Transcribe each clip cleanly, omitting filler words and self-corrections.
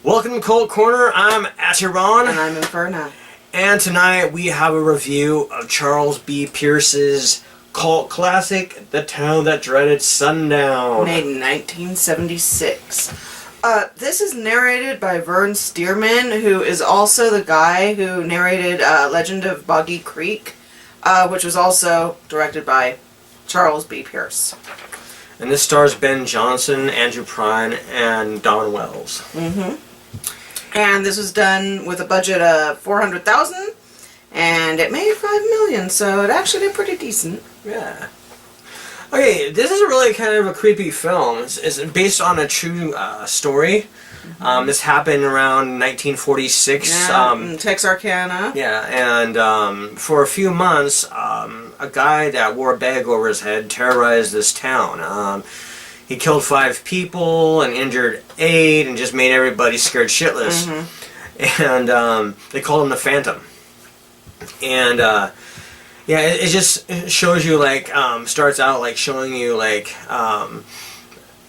Welcome to Kult Corner. I'm Asheron. And I'm Inferna. And tonight we have a review of Charles B. Pierce's cult classic, The Town That Dreaded Sundown. Made in 1976. This is narrated by Vern Stearman, who is also the guy who narrated Legend of Boggy Creek, which was also directed by Charles B. Pierce. And this stars Ben Johnson, Andrew Prine, and Don Wells. And this was done with a budget of $400,000, and it made $5 million, so it actually did pretty decent. Yeah. Okay, this is really kind of a creepy film. It's based on a true story. This happened around 1946. Yeah, Texarkana. Yeah, and for a few months, a guy that wore a bag over his head terrorized this town. He killed 5 people and injured 8 and just made everybody scared shitless. And they called him the Phantom. And yeah, it just shows you like starts out like showing you like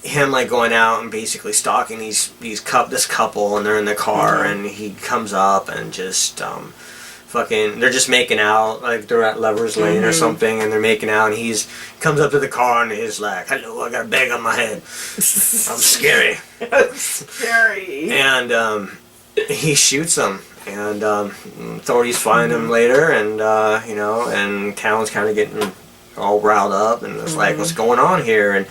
him like going out and basically stalking this couple, and they're in the car, and he comes up and just fucking, they're just making out, like they're at Lover's Lane or something, and they're making out, and he comes up to the car and he's like, "Hello, I got a bag on my head. I'm scary." Scary. And he shoots him, and authorities find him later, and you know, and town's kind of getting all riled up, and it's like, what's going on here? And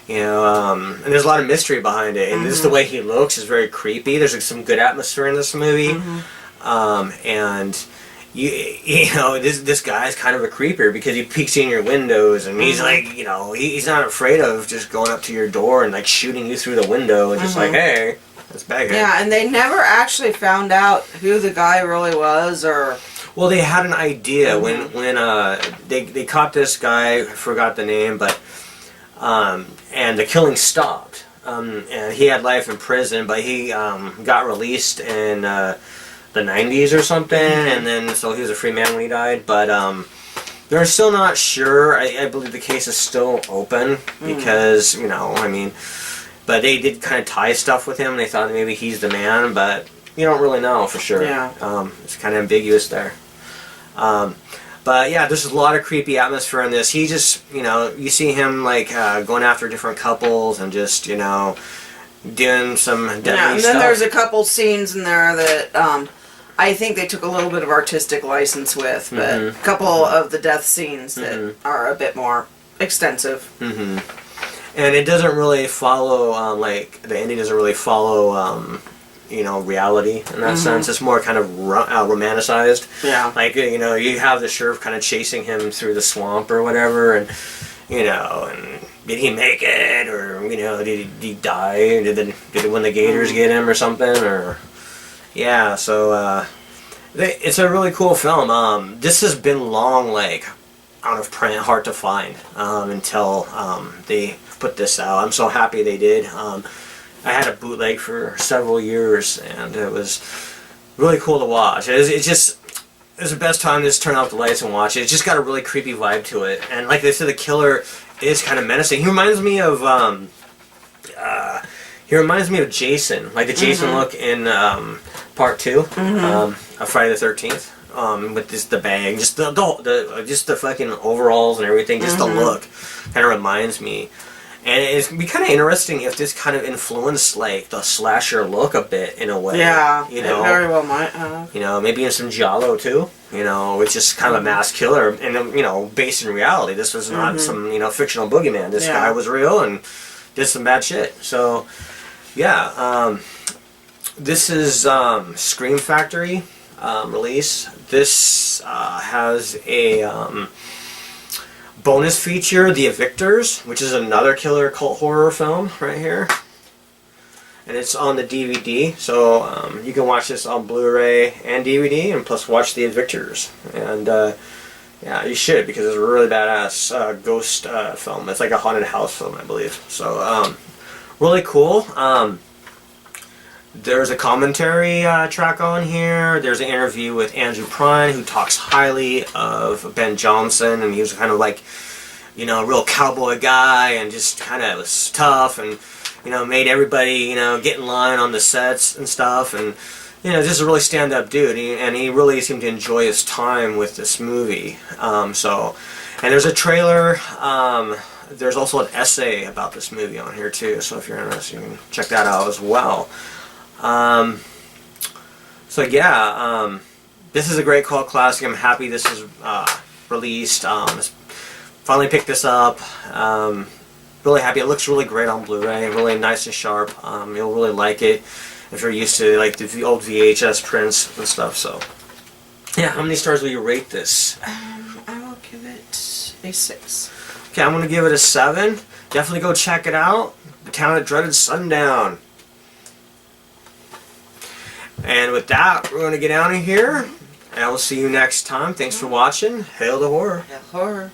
you know, and there's a lot of mystery behind it, and just the way he looks is very creepy. There's like some good atmosphere in this movie. And you know, this guy's kind of a creeper because he peeks in your windows, and he's like, you know, he's not afraid of just going up to your door and like shooting you through the window and just like, hey, that's bad. Yeah, and they never actually found out who the guy really was, or... Well, they had an idea when they caught this guy, I forgot the name, but and the killing stopped. And he had life in prison, but he got released in the 90s or something, and then so he was a free man when he died. But they're still not sure. I believe the case is still open because, you know, I mean, but they did kind of tie stuff with him. They thought maybe he's the man, but you don't really know for sure. Yeah. It's kind of ambiguous there. But yeah, there's a lot of creepy atmosphere in this. He just, you know, you see him like going after different couples and just, you know, doing some deadly stuff. Yeah, and then there's a couple scenes in there that I think they took a little bit of artistic license with, but a couple of the death scenes that are a bit more extensive. And it doesn't really follow, like, the ending doesn't really follow, you know, reality in that sense. It's more kind of romanticized. Yeah. Like, you know, you have the sheriff kind of chasing him through the swamp or whatever, and, you know, and did he make it, or, you know, did he die? Did when the gators get him or something, or... Yeah, so it's a really cool film. This has been long, like, out of print, hard to find until they put this out. I'm so happy they did. I had a bootleg for several years, and it was really cool to watch. It was the best time to just turn off the lights and watch it. It's just got a really creepy vibe to it, and like they said, the killer is kind of menacing. He reminds me of Jason, like the Jason look in Part 2 of Friday the 13th, with the bag, just the fucking overalls and everything, just the look kind of reminds me. And it'd be kind of interesting if this kind of influenced like the slasher look a bit in a way. Yeah, you know, it very well might have. You know, maybe in some giallo too. You know, it's just kind of a mass killer, and you know, based in reality. This was not some, you know, fictional boogeyman. This guy was real and did some bad shit. So. Yeah, this is Scream Factory release. This has a bonus feature, The Evictors, which is another killer cult horror film right here. And it's on the DVD, so you can watch this on Blu-ray and DVD, and plus watch The Evictors. And yeah, you should, because it's a really badass ghost film. It's like a haunted house film, I believe. So, really cool. There's a commentary track on here. There's an interview with Andrew Prine, who talks highly of Ben Johnson, and he was kind of like, you know, a real cowboy guy, and just kind of was tough, and made everybody, get in line on the sets and stuff, and just a really stand-up dude, and he really seemed to enjoy his time with this movie. And there's a trailer. There's also an essay about this movie on here too, so if you're interested, you can check that out as well. This is a great cult classic. I'm happy this is released. Finally picked this up. Really happy. It looks really great on Blu-ray, really nice and sharp. You'll really like it if you're used to like the old VHS prints and stuff. So, yeah, how many stars will you rate this? I will give it a 6. Okay, I'm gonna give it a 7. Definitely go check it out. The Town that Dreaded Sundown. And with that, we're gonna get out of here. And I will see you next time. Thanks for watching. Hail to horror. Hail horror.